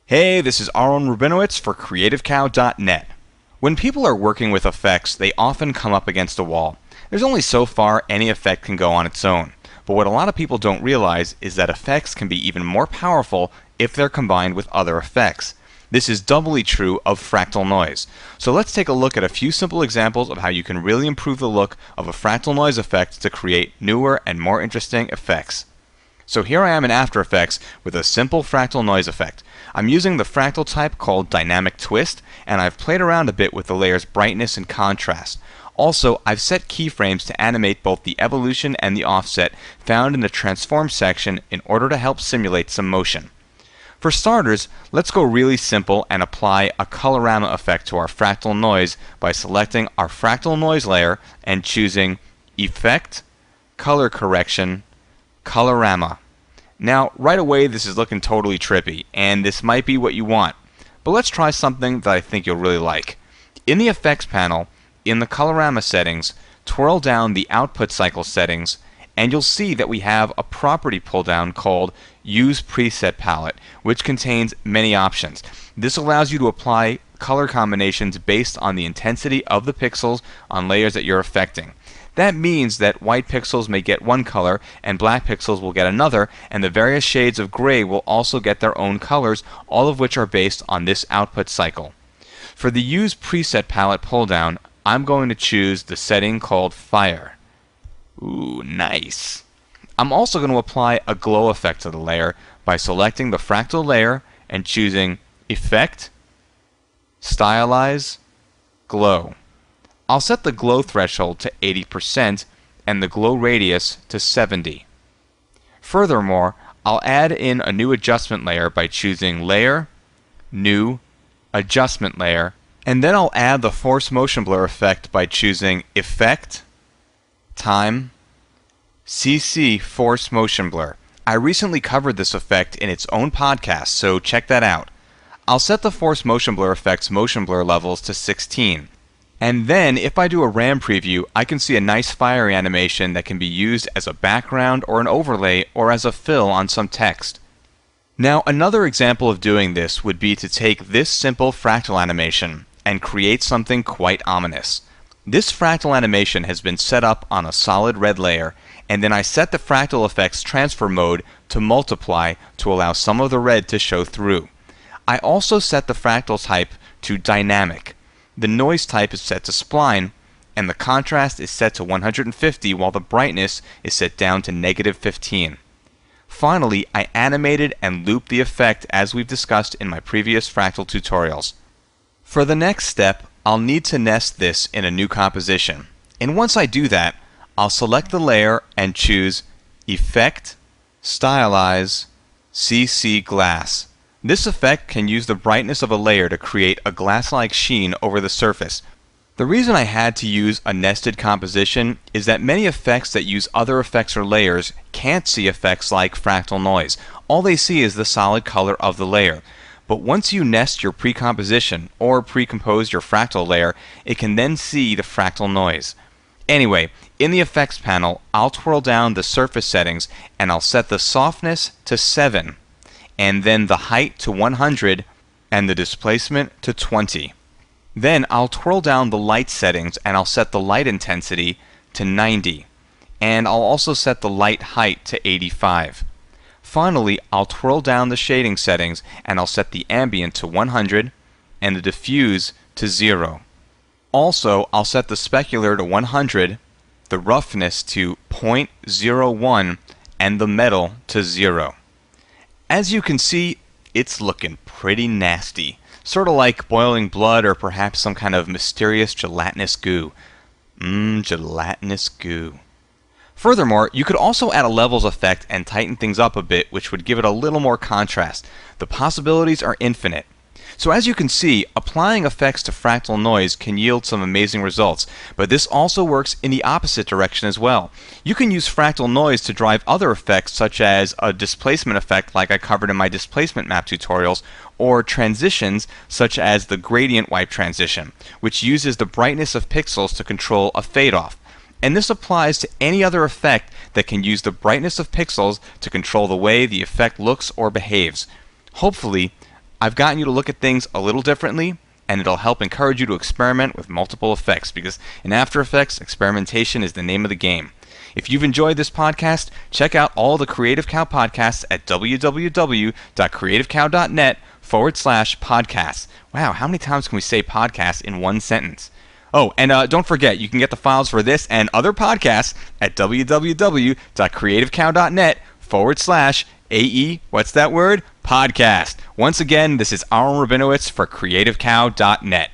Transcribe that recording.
Hey, this is Aaron Rubinowitz for CreativeCow.net. When people are working with effects, they often come up against a wall. There's only so far any effect can go on its own. But what a lot of people don't realize is that effects can be even more powerful if they're combined with other effects. This is doubly true of fractal noise. So let's take a look at a few simple examples of how you can really improve the look of a fractal noise effect to create newer and more interesting effects. So here I am in After Effects with a simple fractal noise effect. I'm using the fractal type called Dynamic Twist, and I've played around a bit with the layer's brightness and contrast. Also, I've set keyframes to animate both the evolution and the offset found in the Transform section in order to help simulate some motion. For starters, let's go really simple and apply a Colorama effect to our fractal noise by selecting our fractal noise layer and choosing Effect, Color Correction, Colorama. Now, right away this is looking totally trippy, and this might be what you want. But let's try something that I think you'll really like. In the Effects panel, in the Colorama settings, twirl down the Output Cycle settings, and you'll see that we have a property pull-down called Use Preset Palette, which contains many options. This allows you to apply color combinations based on the intensity of the pixels on layers that you're affecting. That means that white pixels may get one color and black pixels will get another, and the various shades of gray will also get their own colors, all of which are based on this output cycle. For the Use Preset Palette pull-down, I'm going to choose the setting called Fire. Ooh, nice. I'm also going to apply a glow effect to the layer by selecting the fractal layer and choosing Effect, Stylize, Glow. I'll set the glow threshold to 80% and the glow radius to 70. Furthermore, I'll add in a new adjustment layer by choosing Layer, New, Adjustment Layer, and then I'll add the Force Motion Blur effect by choosing Effect, Time, CC Force Motion Blur. I recently covered this effect in its own podcast, so check that out. I'll set the Force Motion Blur effect's motion blur levels to 16. And then, if I do a RAM preview, I can see a nice fiery animation that can be used as a background or an overlay or as a fill on some text. Now, another example of doing this would be to take this simple fractal animation and create something quite ominous. This fractal animation has been set up on a solid red layer, and then I set the fractal effects transfer mode to multiply to allow some of the red to show through. I also set the fractal type to dynamic. The noise type is set to spline, and the contrast is set to 150 while the brightness is set down to -15. Finally, I animated and looped the effect as we've discussed in my previous fractal tutorials. For the next step, I'll need to nest this in a new composition. And once I do that, I'll select the layer and choose Effect, Stylize, CC Glass. This effect can use the brightness of a layer to create a glass-like sheen over the surface. The reason I had to use a nested composition is that many effects that use other effects or layers can't see effects like fractal noise. All they see is the solid color of the layer. But once you nest your pre-composition or pre-compose your fractal layer, it can then see the fractal noise. Anyway, in the Effects panel, I'll twirl down the surface settings and I'll set the softness to 7. And then the height to 100 and the displacement to 20. Then I'll twirl down the light settings and I'll set the light intensity to 90. And I'll also set the light height to 85. Finally, I'll twirl down the shading settings and I'll set the ambient to 100 and the diffuse to 0. Also, I'll set the specular to 100, the roughness to 0.01, and the metal to 0. As you can see, it's looking pretty nasty. Sort of like boiling blood or perhaps some kind of mysterious gelatinous goo. Gelatinous goo. Furthermore, you could also add a levels effect and tighten things up a bit, which would give it a little more contrast. The possibilities are infinite. So as you can see, applying effects to fractal noise can yield some amazing results, but this also works in the opposite direction as well. You can use fractal noise to drive other effects such as a displacement effect like I covered in my displacement map tutorials, or transitions such as the gradient wipe transition, which uses the brightness of pixels to control a fade-off. And this applies to any other effect that can use the brightness of pixels to control the way the effect looks or behaves. Hopefully, I've gotten you to look at things a little differently, and it'll help encourage you to experiment with multiple effects, because in After Effects, experimentation is the name of the game. If you've enjoyed this podcast, check out all the Creative Cow podcasts at www.creativecow.net/podcasts. Wow, how many times can we say podcast in one sentence? Oh, and don't forget, you can get the files for this and other podcasts at www.creativecow.net/AE, what's that word? Podcast. Once again, this is Aaron Rabinowitz for CreativeCow.net.